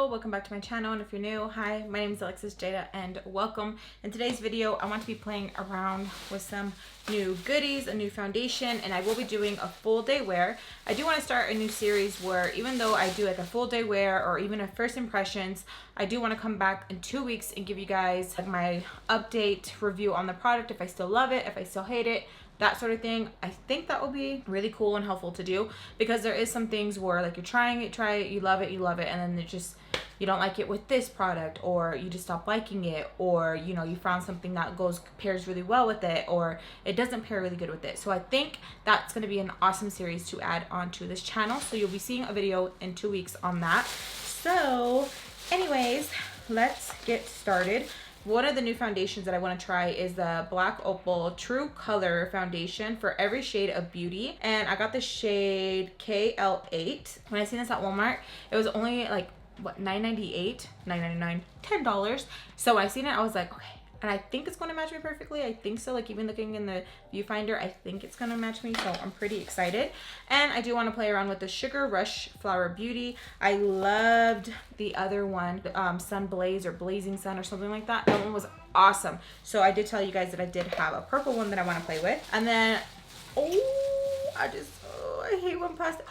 Hello, welcome back to my channel, and if you're new, hi, my name is Alexis Jayda and welcome. In today's video, I want to be playing around with some new goodies, a new foundation, and I will be doing a full day wear. I do want to start a new series where even though I do like a full day wear or even a first impressions, I do want to come back in 2 weeks and give you guys like my update review on the product, if I still love it, if I still hate it, that sort of thing. I think that will be really cool and helpful to do, because there is some things where like you're trying it, try it, you love it, and then it just, you don't like it with this product, or you just stop liking it, or you know, you found something that pairs really well with it, or it doesn't pair really good with it. So I think that's going to be an awesome series to add onto this channel. So you'll be seeing a video in 2 weeks on that. So anyways, let's get started. One of the new foundations that I want to try is the Black Opal True Color Foundation for every shade of beauty. And I got the shade KL8. When I seen this at Walmart, it was only like, what, $9.98, $9.99, $10. So when I seen it, I was like, okay. And I think it's going to match me perfectly. I think so. Like, even looking in the viewfinder, I think it's going to match me. So I'm pretty excited. And I do want to play around with the Sugar Rush Flower Beauty. I loved the other one, Sun Blaze or Blazing Sun or something like that. That one was awesome. So I did tell you guys that I did have a purple one that I want to play with. And then, I hate when plastic.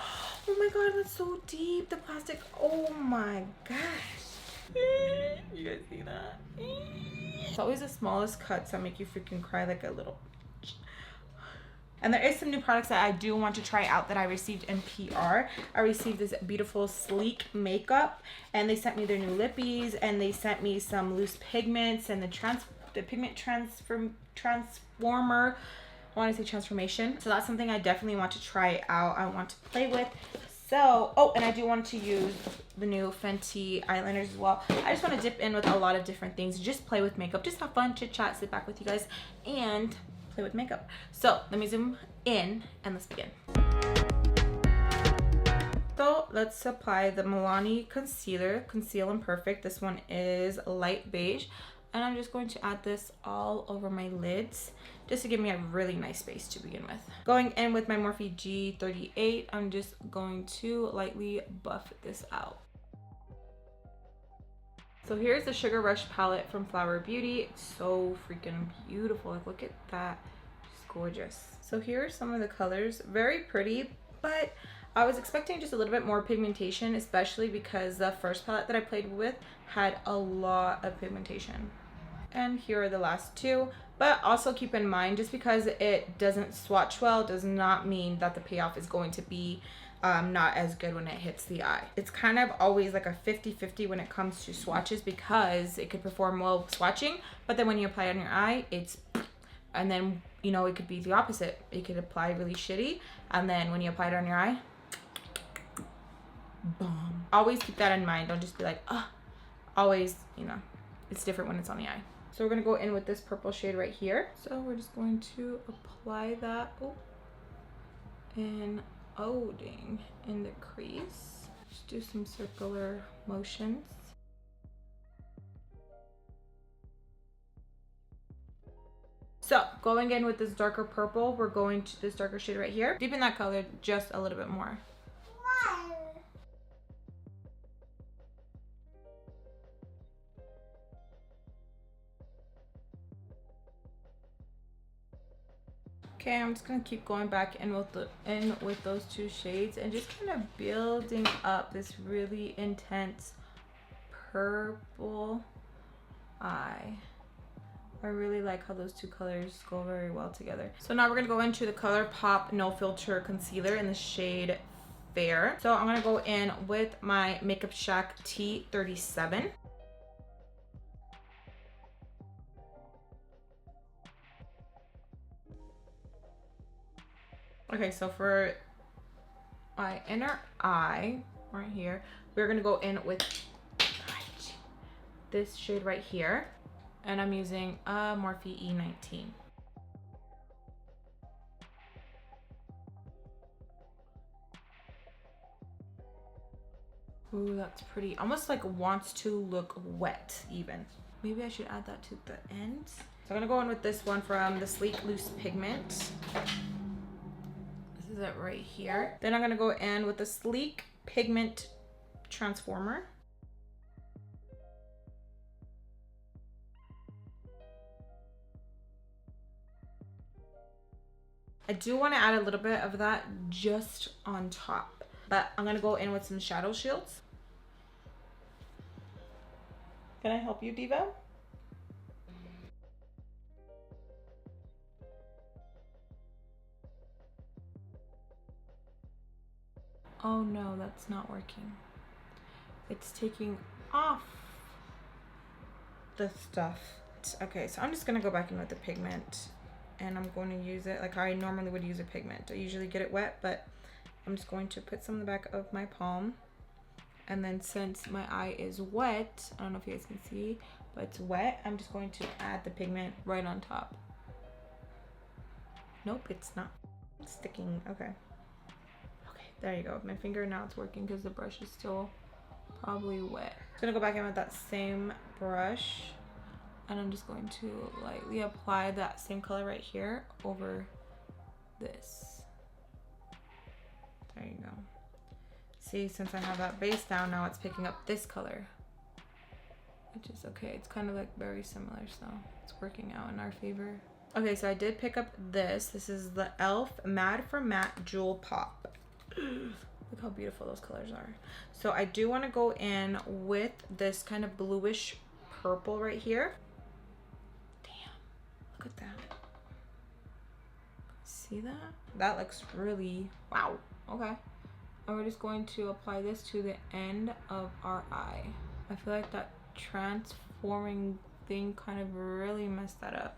Oh my god, that's so deep. The plastic. Oh my gosh. You guys see that? It's always the smallest cuts that make you freaking cry like a little. And there is some new products that I do want to try out that I received in PR. I received this beautiful sleek makeup, and they sent me their new lippies, and they sent me some loose pigments and the pigment transformer. I want to say transformation. So that's something I definitely want to try out. I want to play with. So, oh, and I do want to use the new Fenty eyeliners as well. I just want to dip in with a lot of different things. Just play with makeup. Just have fun, chit chat, sit back with you guys, and play with makeup. So, let me zoom in and let's begin. So, let's apply the Milani concealer, Conceal and Perfect. This one is light beige. And I'm just going to add this all over my lids just to give me a really nice base to begin with. Going in with my Morphe G38, I'm just going to lightly buff this out. So here's the Sugar Rush palette from Flower Beauty. It's so freaking beautiful. Like, look at that. It's gorgeous. So here are some of the colors. Very pretty, but I was expecting just a little bit more pigmentation, especially because the first palette that I played with had a lot of pigmentation. And here are the last two. But also keep in mind, just because it doesn't swatch well does not mean that the payoff is going to be not as good when it hits the eye. It's kind of always like a 50-50 when it comes to swatches, because it could perform well swatching, but then when you apply it on your eye, and then, you know, it could be the opposite. It could apply really shitty, and then when you apply it on your eye, boom. Always keep that in mind. Don't just be like, always, you know, it's different when it's on the eye. So we're going to go in with this purple shade right here. So we're just going to apply that in the crease. Just do some circular motions. So going in with this darker purple, we're going to this darker shade right here. Deepen that color just a little bit more. Okay, I'm just gonna keep going back in with those two shades and just kind of building up this really intense purple eye. I really like how those two colors go very well together. So now we're gonna go into the ColourPop No Filter Concealer in the shade Fair. So I'm gonna go in with my Makeup Shack T37. Okay, so for my inner eye right here, we're gonna go in with this shade right here, and I'm using a Morphe E19. Ooh, that's pretty. Almost like wants to look wet even. Maybe I should add that to the end. So I'm gonna go in with this one from the Sleek Loose Pigment. This is it right here. Then I'm gonna go in with the Sleek Pigment Transformer. I do want to add a little bit of that just on top. But I'm going to go in with some shadow shields. Can I help you, Diva? Oh no, that's not working. It's taking off the stuff. Okay, so I'm just gonna go back in with the pigment and I'm going to use it like I normally would use a pigment. I usually get it wet, but I'm just going to put some in the back of my palm. And then since my eye is wet, I don't know if you guys can see, but it's wet, I'm just going to add the pigment right on top. Nope, it's not sticking. Okay. There you go. My finger now it's working because the brush is still probably wet. I'm gonna go back in with that same brush and I'm just going to lightly apply that same color right here over this. There you go. See, since I have that base down, now it's picking up this color, which is okay. It's kind of like very similar, so it's working out in our favor. Okay, so I did pick up this. This is the e.l.f. Mad for Matte Jewel Pop. Look how beautiful those colors are. So I do want to go in with this kind of bluish purple right here. Damn, look at that. See that? That looks really, wow. Okay. And we're just going to apply this to the end of our eye. I feel like that transforming thing kind of really messed that up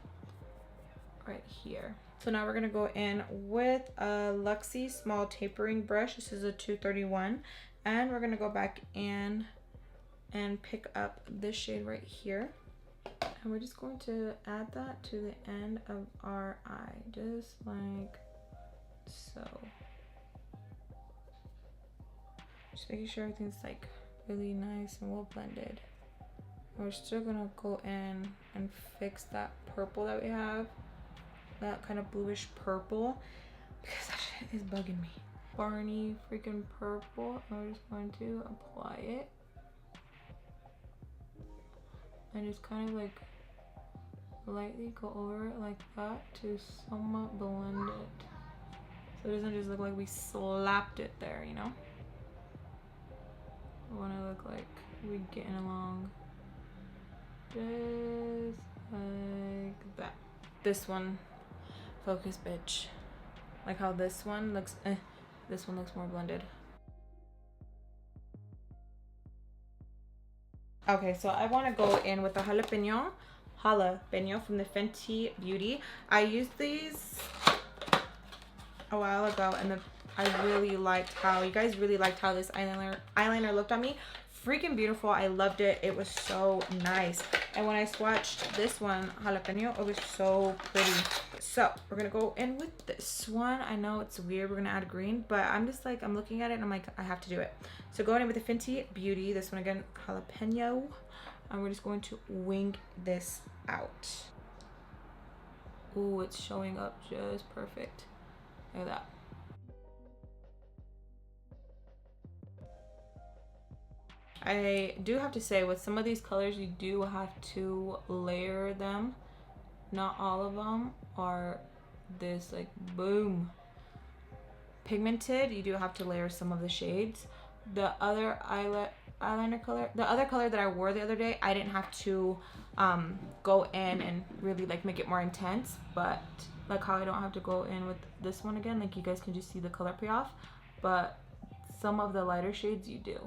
right here. So now we're gonna go in with a Luxie small tapering brush. This is a 231, and we're gonna go back in and pick up this shade right here, and we're just going to add that to the end of our eye, just like so. Just making sure everything's like really nice and well blended. We're still gonna go in and fix that purple that we have. That kind of bluish purple, because that shit is bugging me. Barney freaking purple. I'm just going to apply it and just kind of like lightly go over it like that to somewhat blend it, so it doesn't just look like we slapped it there, you know. I want to look like we getting along, just like that. This one. Focus, bitch. Like how this one looks, this one looks more blended. Okay, so I want to go in with the jalapeno from the Fenty Beauty. I used these a while ago, and I really liked how, you guys really liked how this eyeliner looked on me. Freaking beautiful. I loved it. It was so nice. And when I swatched this one, jalapeno, it was so pretty. So we're gonna go in with this one. I know it's weird, we're gonna add green, but I'm just like, I'm looking at it and I'm like, I have to do it. So going in with the Fenty Beauty, this one again, jalapeno, and we're just going to wing this out. Ooh, it's showing up just perfect. Look at that. I do have to say, with some of these colors, you do have to layer them. Not all of them are this like boom pigmented. You do have to layer some of the shades. The other eyeliner color, the other color that I wore the other day, I didn't have to go in and really like make it more intense, but like how I don't have to go in with this one again, like you guys can just see the color payoff, but some of the lighter shades you do.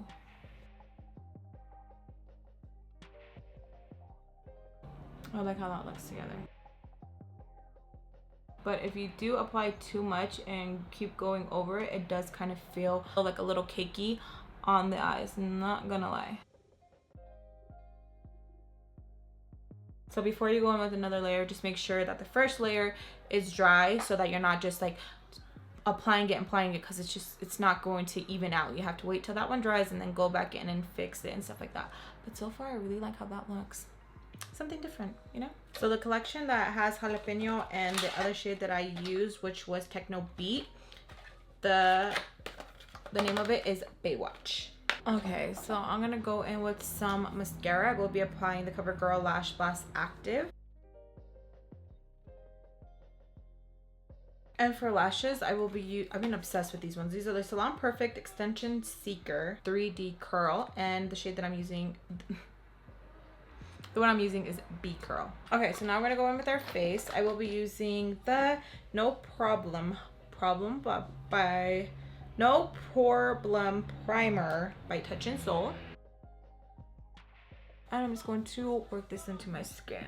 I like how that looks together. But if you do apply too much and keep going over it, it does kind of feel like a little cakey on the eyes, not gonna lie. So before you go in with another layer, just make sure that the first layer is dry, so that you're not just like applying it, because it's not going to even out. You have to wait till that one dries and then go back in and fix it and stuff like that. But so far I really like how that looks. Something different, you know. So the collection that has jalapeno and the other shade that I used, which was Techno Beat, the name of it is Baywatch. Okay, so I'm gonna go in with some mascara. I will be applying the CoverGirl Lash Blast Active. And for lashes, I've been obsessed with these ones. These are the Salon Perfect Extension Seeker 3D Curl, and the shade that I'm using, the one I'm using is B Curl. Okay, so now we're gonna go in with our face. I will be using the No Problem by No Problem Primer by Touch in Sol. And I'm just going to work this into my skin.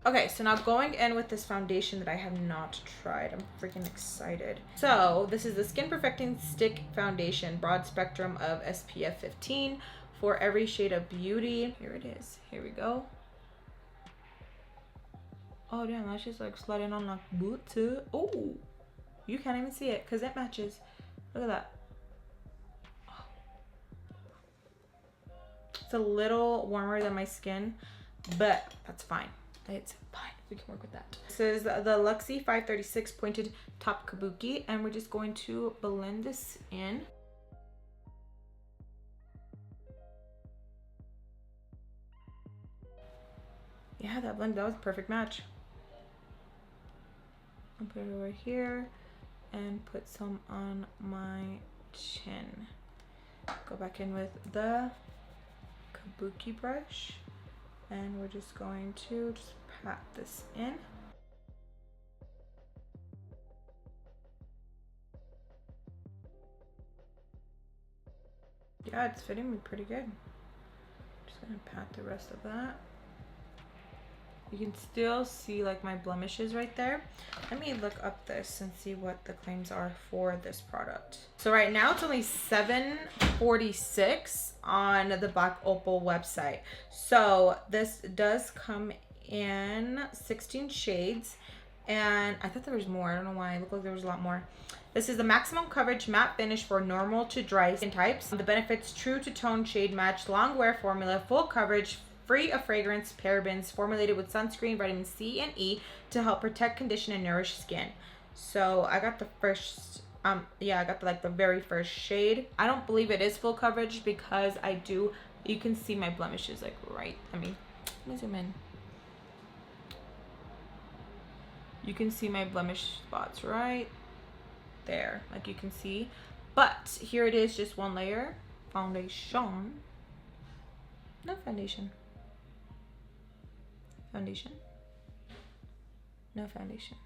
Okay, so now going in with this foundation that I have not tried. I'm freaking excited. So this is the Skin Perfecting Stick Foundation, broad spectrum of SPF 15 for every shade of beauty. Here it is. Here we go. Oh damn, that's just like sliding on like boots. Oh, you can't even see it because it matches. Look at that. Oh. It's a little warmer than my skin, but that's fine. It's fine. We can work with that. This is the Luxie 536 Pointed Top Kabuki, and we're just going to blend this in. Yeah, that was a perfect match. I'll put it over here and put some on my chin. Go back in with the Kabuki brush. And we're just going to just pat this in. Yeah, it's fitting me pretty good. Just gonna pat the rest of that. You can still see like my blemishes right there. Let me look up this and see what the claims are for this product. So right now it's only $7.46 on the Black Opal website. So this does come in 16 shades, and I thought there was more. I don't know why. It looked like there was a lot more. This is the maximum coverage matte finish for normal to dry skin types. The benefits: true to tone shade match, long wear formula, full coverage, free of fragrance, parabens, formulated with sunscreen, vitamin C and E to help protect, condition, and nourish skin. So I got the first, I got the very first shade. I don't believe it is full coverage because you can see my blemishes like right, let me zoom in. You can see my blemish spots right there, like you can see. But here it is, just one layer, foundation, no foundation. Foundation, no foundation.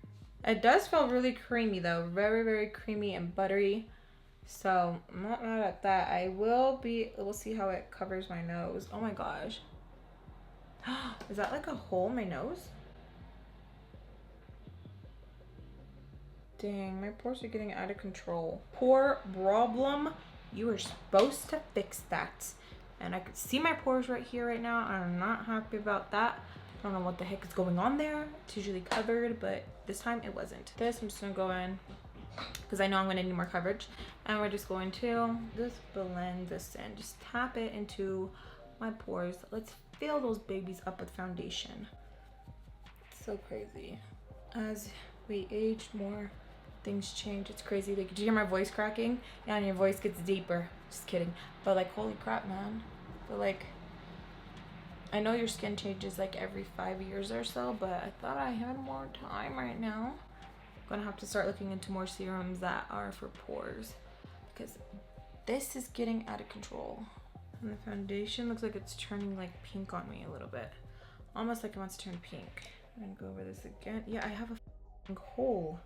It does feel really creamy though, very, very creamy and buttery. So I'm not mad at that. We'll see how it covers my nose. Oh my gosh. Is that like a hole in my nose? Dang, my pores are getting out of control. Pore problem. You were supposed to fix that. And I could see my pores right here right now. I'm not happy about that. I don't know what the heck is going on there. It's usually covered, but this time it wasn't. This, I'm just gonna go in because I know I'm gonna need more coverage. And we're just going to just blend this in. Just tap it into my pores. Let's fill those babies up with foundation. It's so crazy. As we age, more things change. It's crazy. Like, did you hear my voice cracking? Yeah, and your voice gets deeper. Just kidding. But like, holy crap, man. But like, I know your skin changes like every 5 years or so, but I thought I had more time right now. I'm gonna have to start looking into more serums that are for pores because this is getting out of control. And the foundation looks like it's turning like pink on me a little bit. Almost like it wants to turn pink. I'm gonna go over this again. Yeah, I have a hole.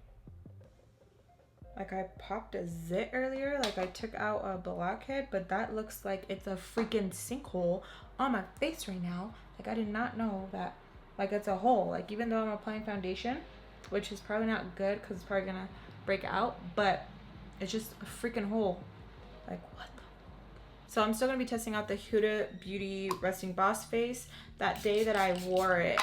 Like I popped a zit earlier, like I took out a blackhead, but that looks like it's a freaking sinkhole on my face right now. Like I did not know that, like it's a hole. Like even though I'm applying foundation, which is probably not good because it's probably gonna break out, but it's just a freaking hole. Like what the? So I'm still gonna be testing out the Huda Beauty Resting Boss Face. That day that I wore it,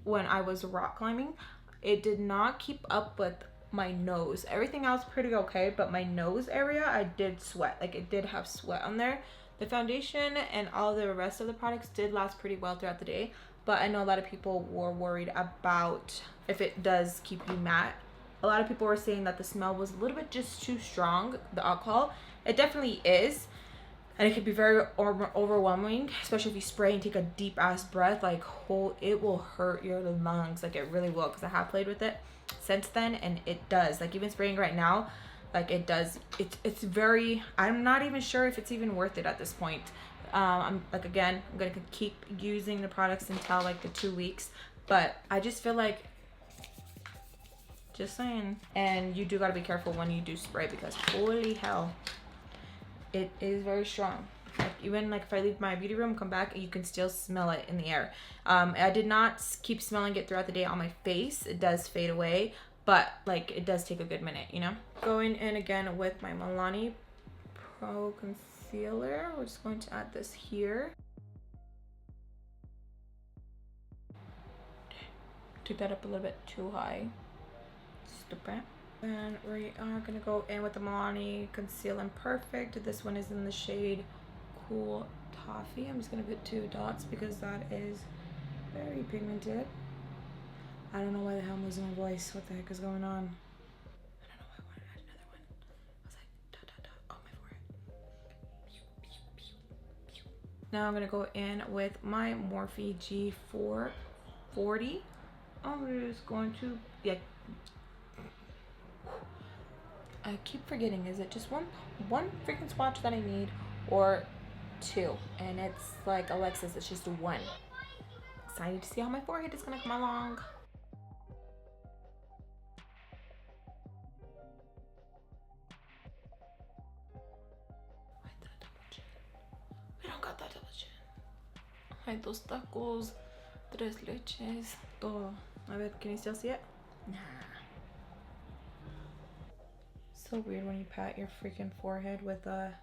when I was rock climbing, it did not keep up with my nose. Everything else pretty okay, but my nose area I did sweat. Like it did have sweat on there. The foundation and all the rest of the products did last pretty well throughout the day, but I know a lot of people were worried about if it does keep you matte. A lot of people were saying that the smell was a little bit just too strong, the alcohol. It definitely is. And it can be very overwhelming, especially if you spray and take a deep ass breath. Like, it will hurt your lungs. Like, it really will, because I have played with it since then, and it does. Like, even spraying right now, like, it does. It's very, I'm not even sure if it's even worth it at this point. I'm like, again, I'm gonna keep using the products until like the 2 weeks, but I just feel like, just saying. And you do gotta be careful when you do spray, because holy hell, it is very strong. Like, even like if I leave my beauty room, come back, you can still smell it in the air. I did not keep smelling it throughout the day on my face. It does fade away, but like, it does take a good minute, you know. Going in again with my Milani Pro Concealer. We're just going to add this here. Took that up a little bit too high. Stupid. And we are gonna go in with the Milani Conceal and Perfect. This one is in the shade Cool Toffee. I'm just gonna put 2 dots because that is very pigmented. I don't know why the hell I'm losing my voice. What the heck is going on? I don't know why I wanted to add another one. I was like, dot, dot, dot, on my forehead. Now I'm gonna go in with my Morphe G440. I'm just going to, yeah. I keep forgetting, is it just one freaking swatch that I need, or 2? And it's like Alexis, it's just 1. Excited to see how my forehead is gonna come along. I don't got that double chin. Ay, dos tacos, 3 leches, todo. A ver, can you still see it? Nah. So weird when you pat your freaking forehead with a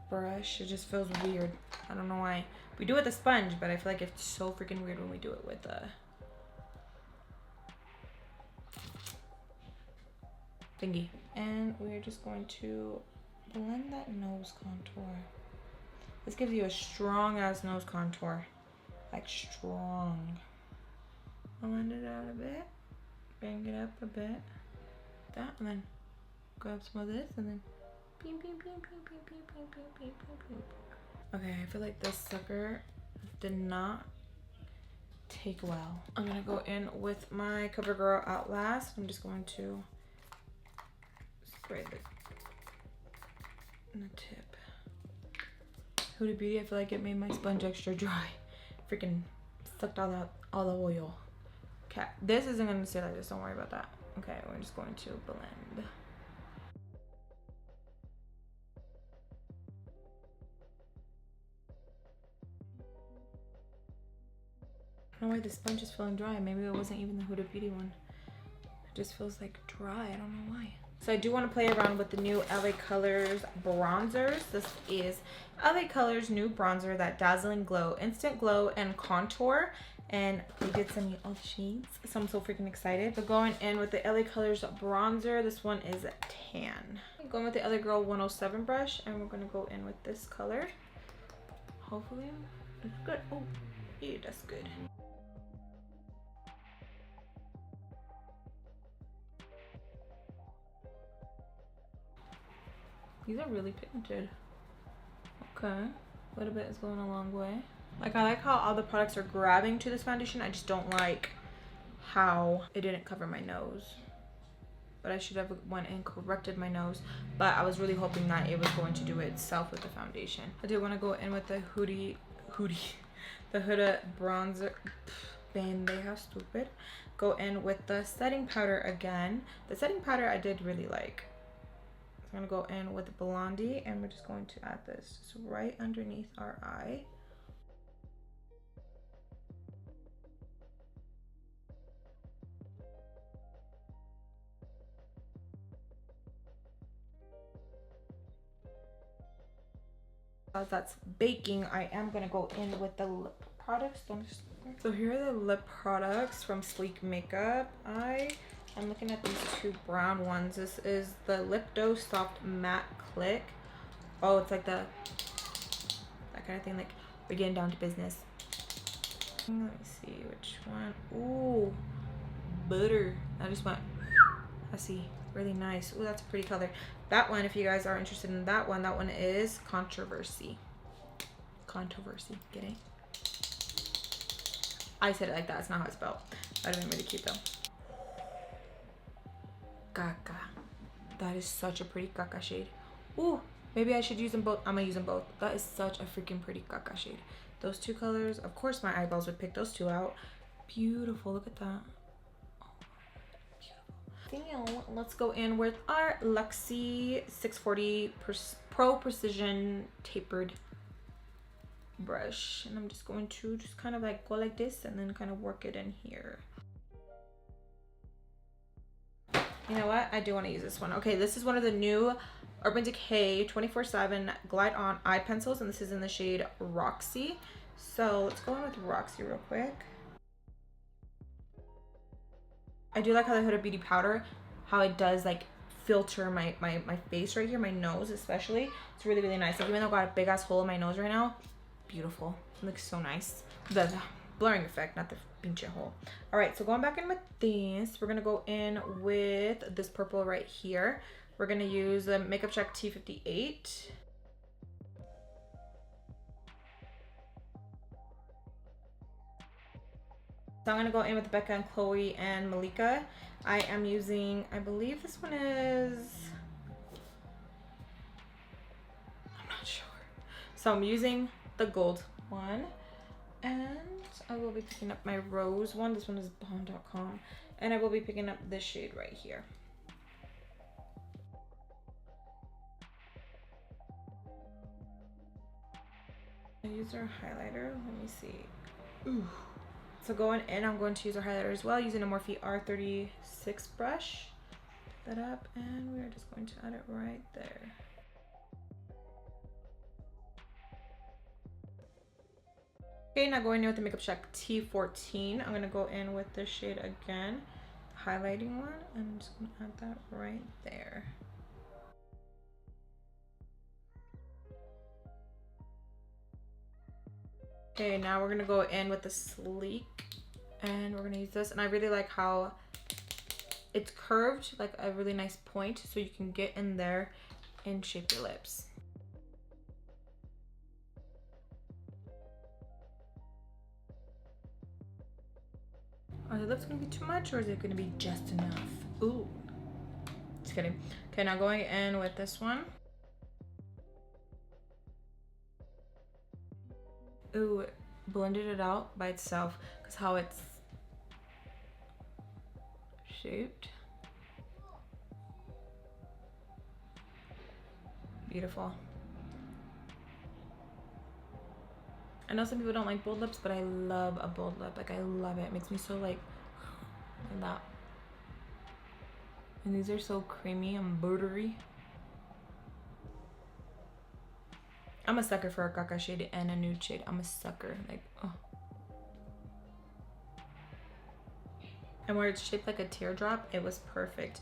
brush. It just feels weird. I don't know why. We do it with a sponge, but I feel like it's so freaking weird when we do it with a thingy. And we're just going to blend that nose contour. This gives you a strong ass nose contour. Like, strong. Blend it out a bit. Bring it up a bit. That, and then grab some of this, and then beam, beam, beam, beam, beam, beam, beam, beam, beam, beam, beam. Okay, I feel like this sucker did not take well. I'm gonna go in with my CoverGirl Outlast. I'm just going to spray the tip. Huda Beauty, I feel like it made my sponge extra dry. Freaking sucked all the oil. Okay, this isn't gonna stay like this, don't worry about that. Okay, we're just going to blend. I don't know why the sponge is feeling dry. Maybe it wasn't even the Huda Beauty one. It just feels like dry. I don't know why. So I do want to play around with the new LA Colors bronzers. This is LA Colors new bronzer, that dazzling glow, instant glow and contour. And they did send me all the shades, so I'm so freaking excited. So going in with the LA Colors bronzer, this one is tan. I'm going with the Other Girl 107 brush, and we're gonna go in with this color. Hopefully it's good. Oh, yeah, that's good. These are really pigmented. Okay, a little bit is going a long way. Like, I like how all the products are grabbing to this foundation. I just don't like how it didn't cover my nose. But I should have went and corrected my nose. But I was really hoping that it was going to do it itself with the foundation. I do want to go in with the the Huda bronzer. Man, they how stupid. Go in with the setting powder again. The setting powder I did really like. So I'm going to go in with Blondie, and we're just going to add this just right underneath our eye. As that's baking, I am gonna go in with the lip products. So here are the lip products from Sleek Makeup. I'm looking at these 2 brown ones. This is the Lip Dose Soft Matte Click. Oh, it's like that kind of thing. Like, we're getting down to business. Let me see which one. Ooh, butter. I just went. I see. Really nice. Oh, that's a pretty color. That one, if you guys are interested in that one is Controversy. Controversy, get it? I said it like that. It's not how it's spelled. That would have been really cute though. Caca. That is such a pretty caca shade. Ooh, maybe I should use them both. I'm gonna use them both. That is such a freaking pretty caca shade. Those two colors. Of course my eyeballs would pick those two out. Beautiful. Look at that. Beautiful. Let's go in with our Luxie 640 Pro Precision Tapered brush, and I'm just going to just kind of like go like this and then kind of work it in here. You know what? I do want to use this one. Okay, this is one of the new Urban Decay 24/7 Glide On eye pencils, and this is in the shade Roxy. So let's go in with Roxy real quick. I do like how the Huda Beauty powder, how it does like filter my face right here, my nose especially. It's really, really nice. Like, even though I got a big ass hole in my nose right now, beautiful. It looks so nice. The blurring effect, not the pinche hole. All right, so going back in with this, we're gonna go in with this purple right here. We're gonna use the Makeup Check T58. So I'm gonna go in with Becca and Chloe and Malika. I am using, I believe this one is, I'm not sure. So I'm using the gold one, and I will be picking up my rose one. This one is bomb.com, and I will be picking up this shade right here. I use our highlighter. Let me see. Ooh. So going in, I'm going to use our highlighter as well, using a Morphe R36 brush. Pick that up, and we are just going to add it right there. Okay, now going in with the Makeup Check T14. I'm gonna go in with this shade again, highlighting one, and I'm just gonna add that right there. Okay, now we're gonna go in with the Sleek, and we're gonna use this, and I really like how it's curved, like a really nice point, so you can get in there and shape your lips. Are the lips gonna be too much, or is it gonna be just enough? Ooh, just kidding. Okay, now going in with this one. Ooh, blended it out by itself because how it's shaped. Beautiful. I know some people don't like bold lips, but I love a bold lip. Like, I love it. It makes me so like that. And these are so creamy and buttery. I'm a sucker for a caca shade and a nude shade. I'm a sucker. Like, oh. And where it's shaped like a teardrop, it was perfect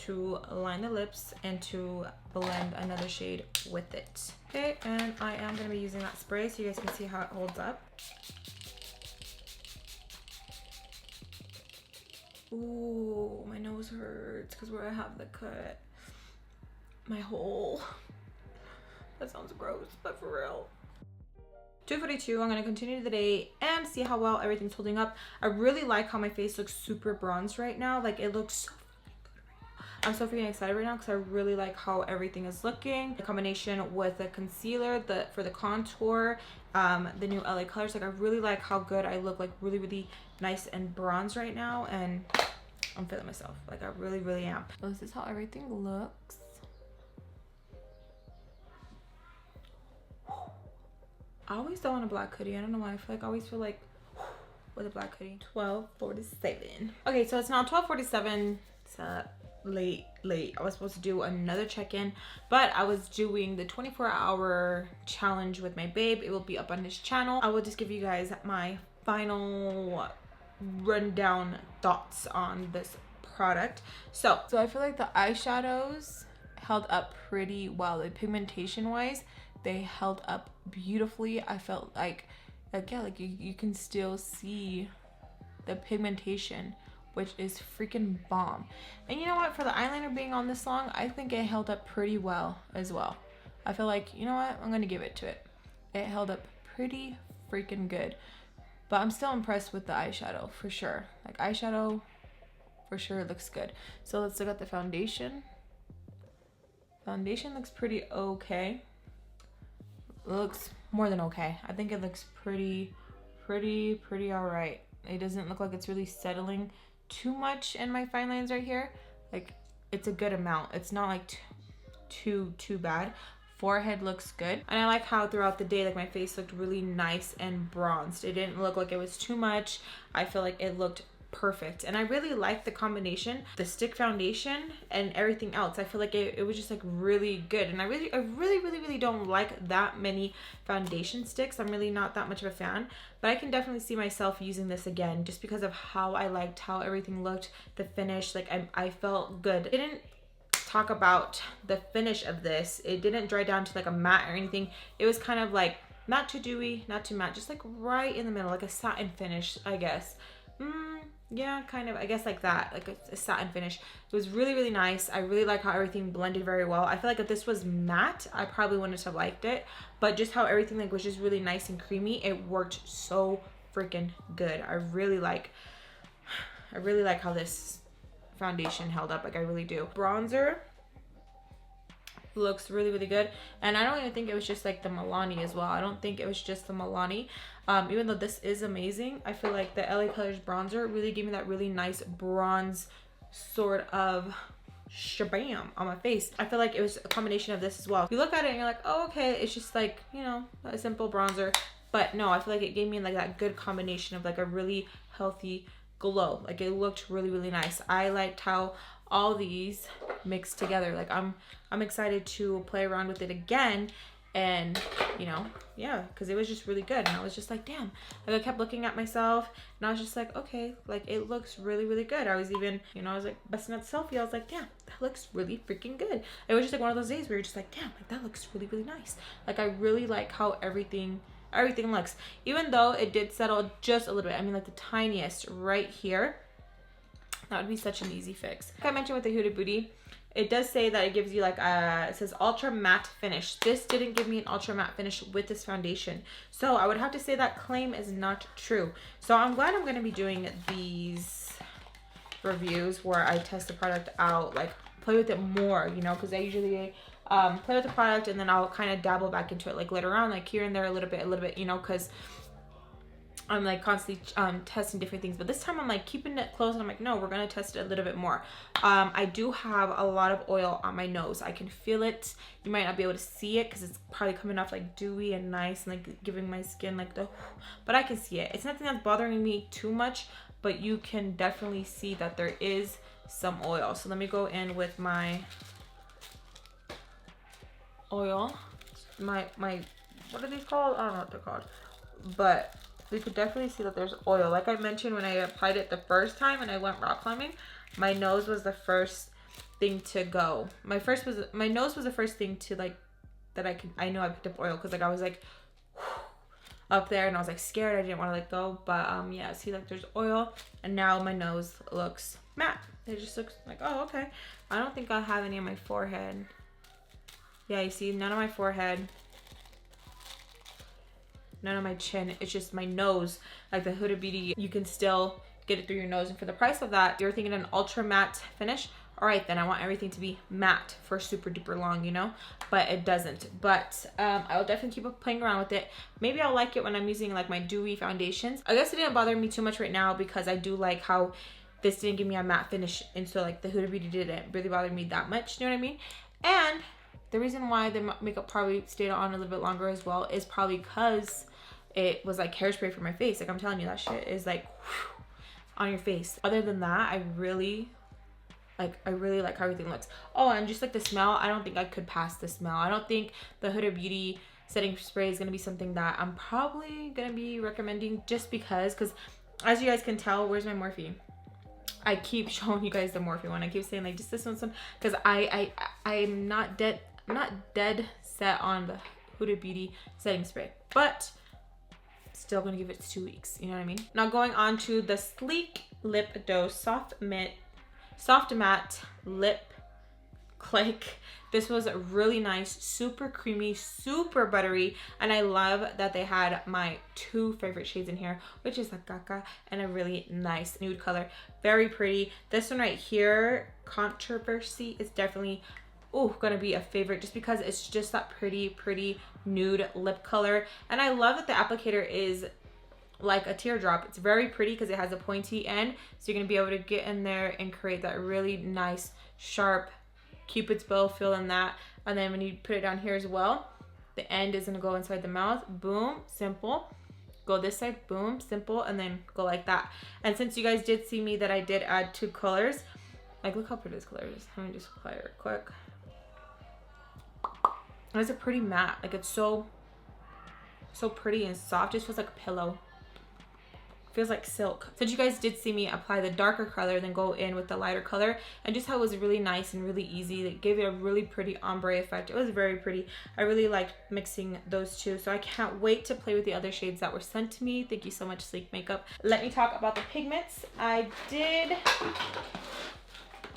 to line the lips and to blend another shade with it. Okay, and I am going to be using that spray so you guys can see how it holds up. Ooh, my nose hurts because where I have the cut, my hole. That sounds gross, but for real. 2:42, I'm gonna continue the day and see how well everything's holding up. I really like how my face looks super bronzed right now. Like, it looks so freaking good right now. I'm so freaking excited right now because I really like how everything is looking. The combination with the concealer, for the contour, the new LA colors. Like, I really like how good I look, like really, really nice and bronzed right now. And I'm feeling myself. Like, I really, really am. So this is how everything looks. I always don't want a black hoodie. I don't know why. I always feel like with a black hoodie. 12:47. Okay, so it's now 12:47. It's late. I was supposed to do another check-in, but I was doing the 24-hour challenge with my babe. It will be up on his channel. I will just give you guys my final rundown thoughts on this product. So I feel like the eyeshadows held up pretty well. Like, pigmentation wise, they held up beautifully. I felt like yeah, like you can still see the pigmentation which is freaking bomb. And you know what? For the eyeliner being on this long, I think it held up pretty well as well. I feel like, you know what? I'm gonna give it to it. It held up pretty freaking good. But I'm still impressed with the eyeshadow for sure. Like eyeshadow for sure looks good. So let's look at the foundation. Foundation looks pretty okay. Looks more than okay. I think it looks pretty all right. It doesn't look like it's really settling too much in my fine lines right here. Like it's a good amount. It's not like too bad. Forehead looks good, and I like how throughout the day like my face looked really nice and bronzed. It didn't look like it was too much. I feel like it looked perfect, and I really like the combination, the stick foundation and everything else. I feel like it was just like really good, and I really don't like that many foundation sticks. I'm really not that much of a fan, but I can definitely see myself using this again just because of how I liked how everything looked, the finish. Like I felt good. It didn't talk about the finish of this. It didn't dry down to like a matte or anything. It was kind of like not too dewy, not too matte, just like right in the middle, like a satin finish, I guess. Yeah, kind of, I guess like that, like a satin finish. It was really nice. I really like how everything blended very well. I feel like if this was matte, I probably wouldn't have liked it, but just how everything like was just really nice and creamy, it worked so freaking good. I really like how this foundation held up. Like I really do. Bronzer looks really good, and I don't even think it was just like the Milani as well. I don't think it was just the Milani. Even though this is amazing, I feel like the LA Colors bronzer really gave me that really nice bronze sort of shabam on my face. I feel like it was a combination of this as well. You look at it and you're like, oh okay, it's just like, you know, a simple bronzer, but no, I feel like it gave me like that good combination of like a really healthy glow. Like it looked really nice. I liked how all these mixed together. Like I'm excited to play around with it again, and you know, yeah, because it was just really good. And I was just like, damn. Like I kept looking at myself and I was just like, okay, like it looks really good. I was even, you know, I was like busting out the selfie. I was like, damn, that looks really freaking good. It was just like one of those days where you're just like, damn, like that looks really nice. Like I really like how everything looks, even though it did settle just a little bit. I mean, like the tiniest right here, that would be such an easy fix. Like I mentioned with the Huda Beauty, it does say that it gives you like it says ultra matte finish. This didn't give me an ultra matte finish with this foundation, so I would have to say that claim is not true. So I'm glad I'm going to be doing these reviews where I test the product out, like play with it more, you know, because I usually play with the product and then I'll kind of dabble back into it like later on, like here and there a little bit, you know, because I'm like constantly testing different things. But this time I'm like keeping it close, and I'm like, no, we're gonna test it a little bit more. I do have a lot of oil on my nose. I can feel it. You might not be able to see it because it's probably coming off like dewy and nice and like giving my skin like the, but I can see it. It's nothing that's bothering me too much, but you can definitely see that there is some oil. So let me go in with my oil, my what are these called? I don't know what they're called, but you could definitely see that there's oil. Like I mentioned, when I applied it the first time and I went rock climbing, my nose was the first thing to go. My nose was the first thing to like that I knew I picked up oil, because like I was like up there and I was like scared. I didn't want to let go, but yeah, see, like there's oil, and now my nose looks matte. It just looks like, oh okay. I don't think I'll have any on my forehead. Yeah, you see, none on my forehead, none on my chin. It's just my nose. Like the Huda Beauty, you can still get it through your nose, and for the price of that, you're thinking an ultra matte finish. All right, then I want everything to be matte for super duper long, you know, but it doesn't. But I will definitely keep playing around with it. Maybe I'll like it when I'm using like my dewy foundations. I guess it didn't bother me too much right now because I do like how this didn't give me a matte finish, and so like the Huda Beauty didn't really bother me that much, you know what I mean? And the reason why the makeup probably stayed on a little bit longer as well is probably because it was like hairspray for my face. Like I'm telling you, that shit is like whew, on your face. Other than that, I really like how everything looks. Oh, and just like the smell, I don't think I could pass the smell. I don't think the Huda Beauty setting spray is gonna be something that I'm probably gonna be recommending, just because as you guys can tell, where's my Morphe? I keep showing you guys the Morphe one. I keep saying like just this one, because I'm not dead set on the Huda Beauty setting spray, but still gonna give it 2 weeks, you know what I mean? Now going on to the Sleek Lip Dose Soft Matte Lip Click. This was really nice, super creamy, super buttery, and I love that they had my 2 favorite shades in here, which is a caca and a really nice nude color. Very pretty. This one right here, Controversy, is definitely gonna be a favorite just because it's just that pretty nude lip color. And I love that the applicator is like a teardrop. It's very pretty because it has a pointy end, so you're gonna be able to get in there and create that really nice sharp Cupid's bow feel in that. And then when you put it down here as well, the end is gonna go inside the mouth. Boom, simple. Go this side, boom, simple, and then go like that. And since you guys did see me that I did add 2 colors, like look how pretty this color is. Let me just apply it real quick. And it's a pretty matte, like it's so pretty and soft. It just feels like a pillow. Feels like silk. Since you guys did see me apply the darker color, then go in with the lighter color, and just how it was really nice and really easy. It gave it a really pretty ombre effect. It was very pretty. I really liked mixing those 2, so I can't wait to play with the other shades that were sent to me. Thank you so much, Sleek Makeup. Let me talk about the pigments. I did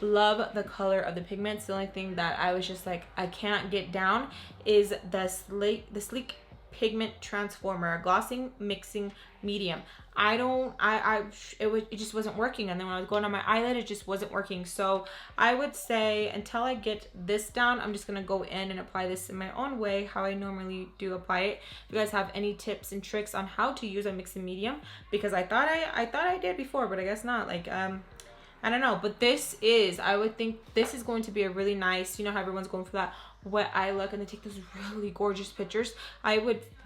love the color of the pigments. The only thing that I was just like, I can't get down is the Sleek Pigment Transformer Glossing Mixing Medium. It just wasn't working, and then when I was going on my eyelid, it just wasn't working. So I would say until I get this down, I'm just gonna go in and apply this in my own way, how I normally do apply it. If you guys have any tips and tricks on how to use a mixing medium, because I thought I did before, but I guess not. Like I don't know, but I would think this is going to be a really nice, you know how everyone's going for that wet eye look and they take those really gorgeous pictures.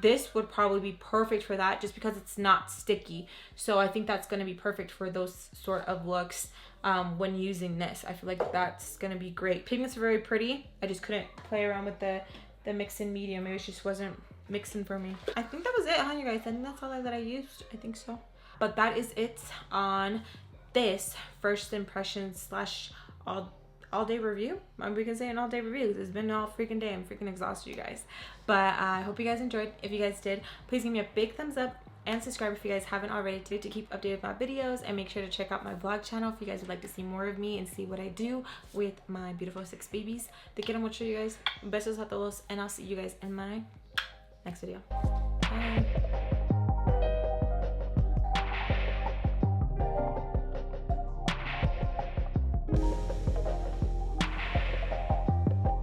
This would probably be perfect for that just because it's not sticky. So I think that's going to be perfect for those sort of looks when using this. I feel like that's going to be great. Pigments are very pretty. I just couldn't play around with the mix-in medium. Maybe it just wasn't mixing for me. I think that was it, huh, you guys? I think that's all that I used. I think so. But that is it on this first impressions / all day review. We can say an all day review because it's been all freaking day. I'm freaking exhausted, you guys. But I hope you guys enjoyed. If you guys did, please give me a big thumbs up and subscribe if you guys haven't already to keep updated with my videos, and make sure to check out my vlog channel if you guys would like to see more of me and see what I do with my beautiful 6 babies. Te quiero mucho, you guys. Besos a todos, and I'll see you guys in my next video. Bye.